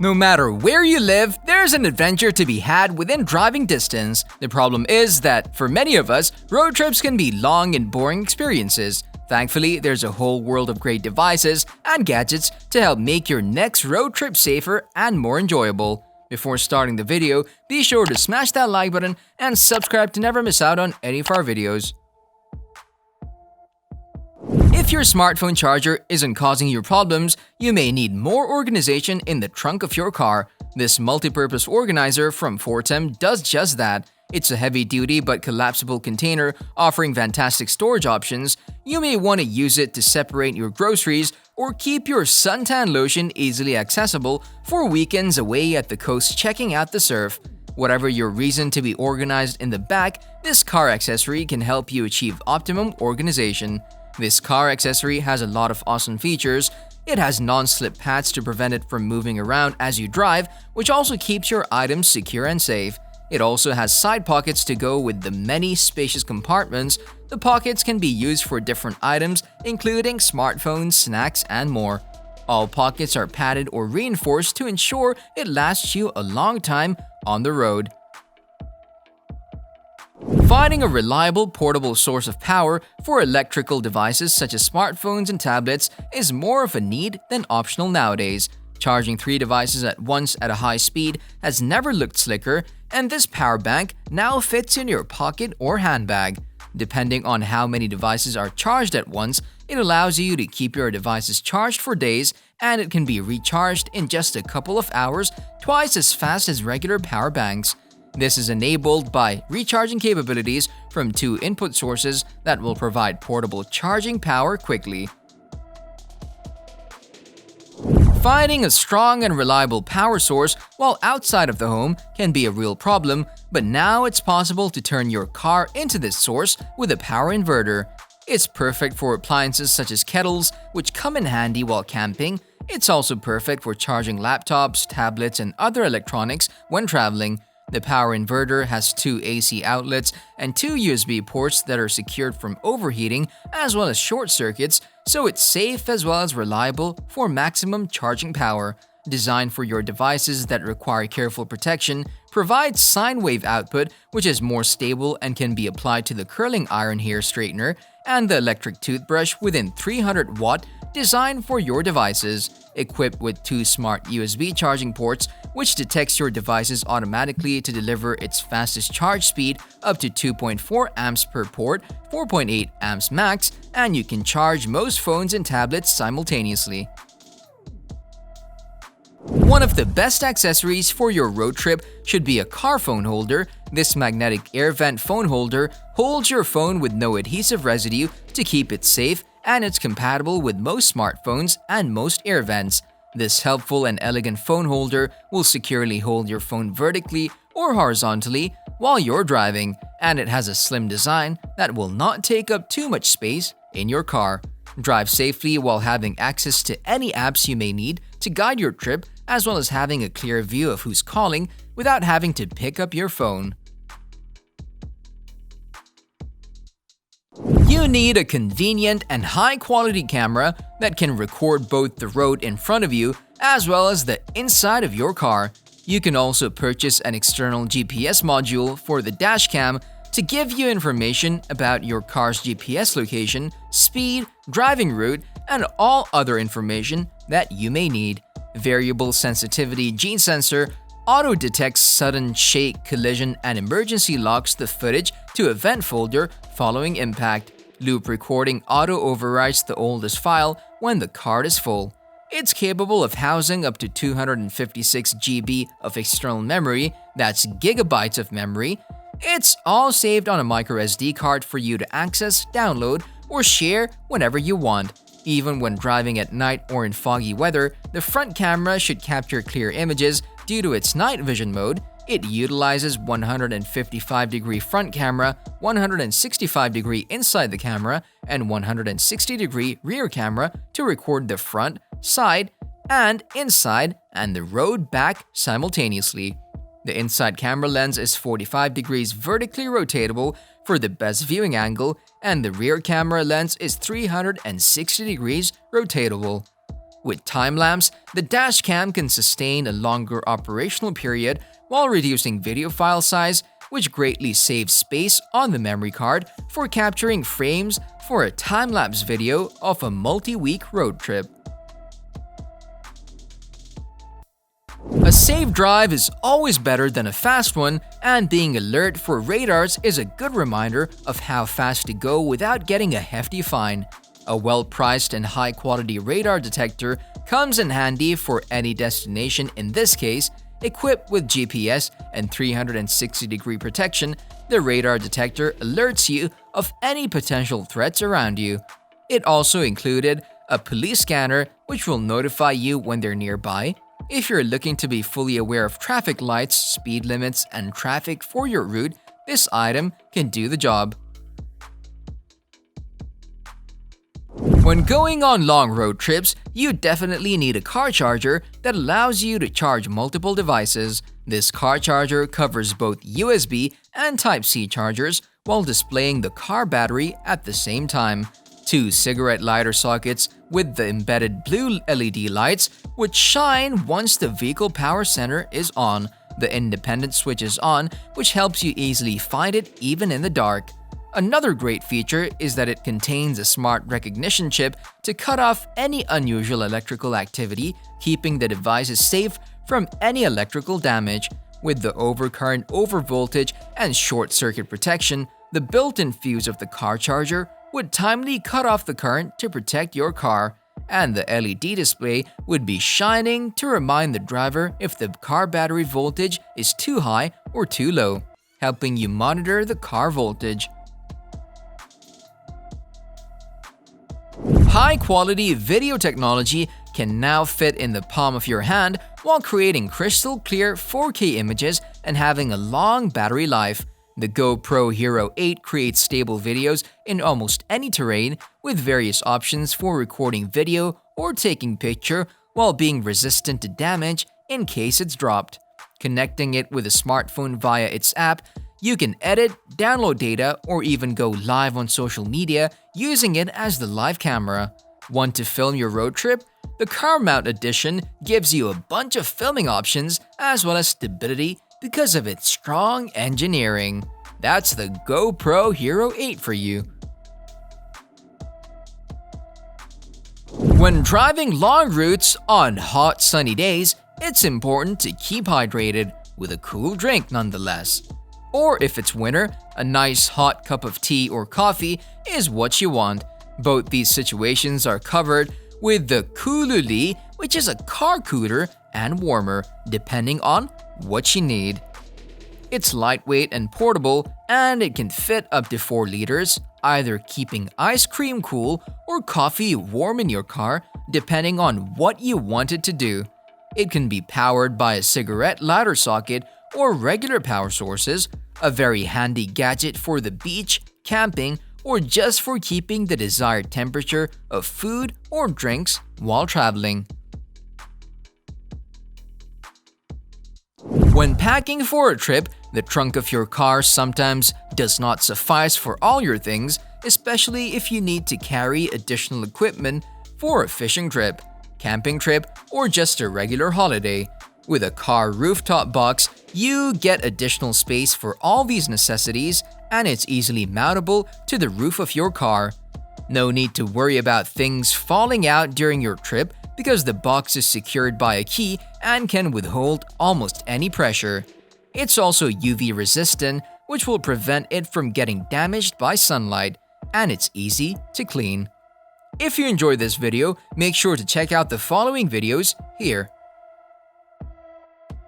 No matter where you live, there's an adventure to be had within driving distance. The problem is that, for many of us, road trips can be long and boring experiences. Thankfully, there's a whole world of great devices and gadgets to help make your next road trip safer and more enjoyable. Before starting the video, be sure to smash that like button and subscribe to never miss out on any of our videos. If your smartphone charger isn't causing you problems, you may need more organization in the trunk of your car. This multi-purpose organizer from Fortem does just that. It's a heavy-duty but collapsible container offering fantastic storage options. You may want to use it to separate your groceries or keep your suntan lotion easily accessible for weekends away at the coast checking out the surf. Whatever your reason to be organized in the back, this car accessory can help you achieve optimum organization. This car accessory has a lot of awesome features. It has non-slip pads to prevent it from moving around as you drive, which also keeps your items secure and safe. It also has side pockets to go with the many spacious compartments. The pockets can be used for different items, including smartphones, snacks, and more. All pockets are padded or reinforced to ensure it lasts you a long time on the road. Finding a reliable portable source of power for electrical devices such as smartphones and tablets is more of a need than optional nowadays. Charging 3 devices at once at a high speed has never looked slicker, and this power bank now fits in your pocket or handbag. Depending on how many devices are charged at once, it allows you to keep your devices charged for days, and it can be recharged in just a couple of hours, twice as fast as regular power banks. This is enabled by recharging capabilities from 2 input sources that will provide portable charging power quickly. Finding a strong and reliable power source while outside of the home can be a real problem, but now it's possible to turn your car into this source with a power inverter. It's perfect for appliances such as kettles, which come in handy while camping. It's also perfect for charging laptops, tablets, and other electronics when traveling. The power inverter has 2 AC outlets and 2 USB ports that are secured from overheating as well as short circuits, so it's safe as well as reliable for maximum charging power. Designed for your devices that require careful protection, provides sine wave output, which is more stable and can be applied to the curling iron hair straightener and the electric toothbrush within 300 watt, designed for your devices. Equipped with 2 smart USB charging ports, which detects your devices automatically to deliver its fastest charge speed up to 2.4 amps per port, 4.8 amps max, and you can charge most phones and tablets simultaneously. One of the best accessories for your road trip should be a car phone holder. This magnetic air vent phone holder holds your phone with no adhesive residue to keep it safe, and it's compatible with most smartphones and most air vents. This helpful and elegant phone holder will securely hold your phone vertically or horizontally while you're driving, and it has a slim design that will not take up too much space in your car. Drive safely while having access to any apps you may need to guide your trip, as well as having a clear view of who's calling without having to pick up your phone. You need a convenient and high-quality camera that can record both the road in front of you as well as the inside of your car. You can also purchase an external GPS module for the dashcam to give you information about your car's GPS location, speed, driving route, and all other information that you may need. Variable sensitivity gene sensor auto-detects sudden shake, collision, and emergency locks the footage to event folder following impact. Loop recording auto-overwrites the oldest file when the card is full. It's capable of housing up to 256 GB of external memory, that's gigabytes of memory. It's all saved on a microSD card for you to access, download, or share whenever you want. Even when driving at night or in foggy weather, the front camera should capture clear images due to its night vision mode. It utilizes 155-degree front camera, 165-degree inside the camera, and 160-degree rear camera to record the front, side, and inside and the road back simultaneously. The inside camera lens is 45 degrees vertically rotatable for the best viewing angle, and the rear camera lens is 360 degrees rotatable. With time-lapse, the dash cam can sustain a longer operational period while reducing video file size, which greatly saves space on the memory card for capturing frames for a time-lapse video of a multi-week road trip. A safe drive is always better than a fast one, and being alert for radars is a good reminder of how fast to go without getting a hefty fine. A well-priced and high-quality radar detector comes in handy for any destination. In this case, equipped with GPS and 360-degree protection, the radar detector alerts you of any potential threats around you. It also included a police scanner, which will notify you when they're nearby. If you're looking to be fully aware of traffic lights, speed limits, and traffic for your route, this item can do the job. When going on long road trips, you definitely need a car charger that allows you to charge multiple devices. This car charger covers both USB and Type-C chargers while displaying the car battery at the same time. 2 cigarette lighter sockets with the embedded blue LED lights, which shine once the vehicle power center is on. The independent switch is on, which helps you easily find it even in the dark. Another great feature is that it contains a smart recognition chip to cut off any unusual electrical activity, keeping the devices safe from any electrical damage. With the overcurrent, overvoltage, and short-circuit protection, the built-in fuse of the car charger would timely cut off the current to protect your car, and the LED display would be shining to remind the driver if the car battery voltage is too high or too low, helping you monitor the car voltage. High-quality video technology can now fit in the palm of your hand while creating crystal-clear 4K images and having a long battery life. The GoPro Hero 8 creates stable videos in almost any terrain with various options for recording video or taking picture while being resistant to damage in case it's dropped. Connecting it with a smartphone via its app, you can edit, download data, or even go live on social media using it as the live camera. Want to film your road trip? The Car Mount Edition gives you a bunch of filming options as well as stability because of its strong engineering. That's the GoPro Hero 8 for you. When driving long routes on hot sunny days, it's important to keep hydrated with a cool drink nonetheless. Or if it's winter, a nice hot cup of tea or coffee is what you want. Both these situations are covered with the Cooluli, which is a car cooler and warmer, depending on what you need. It's lightweight and portable, and it can fit up to 4 liters, either keeping ice cream cool or coffee warm in your car, depending on what you want it to do. It can be powered by a cigarette lighter socket or regular power sources, a very handy gadget for the beach, camping, or just for keeping the desired temperature of food or drinks while traveling. When packing for a trip, the trunk of your car sometimes does not suffice for all your things, especially if you need to carry additional equipment for a fishing trip, camping trip, or just a regular holiday. With a car rooftop box, you get additional space for all these necessities, and it's easily mountable to the roof of your car. No need to worry about things falling out during your trip because the box is secured by a key and can withhold almost any pressure. It's also UV resistant, which will prevent it from getting damaged by sunlight, and it's easy to clean. If you enjoyed this video, make sure to check out the following videos here.